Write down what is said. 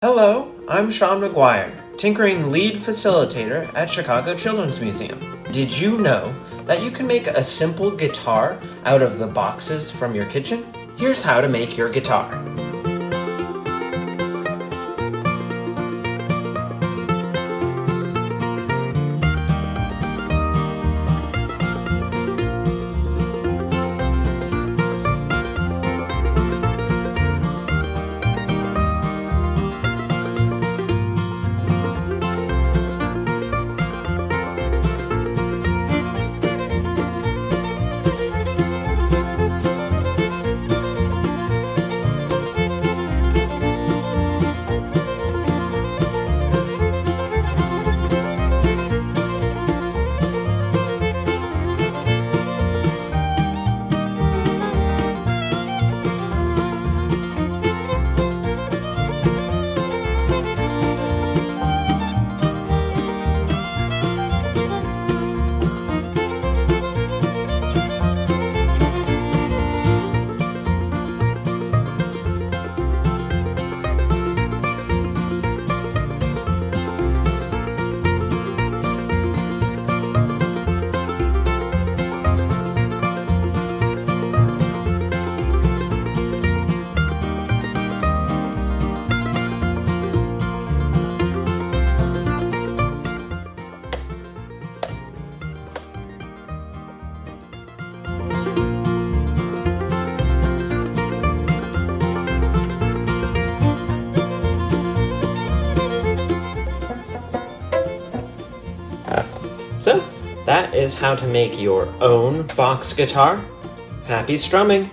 Hello, I'm Sean McGuire, Tinkering Lead Facilitator at Chicago Children's Museum. Did you know that you can make a simple guitar out of the boxes from your kitchen? Here's how to make your guitar. So, that is how to make your own box guitar. Happy strumming!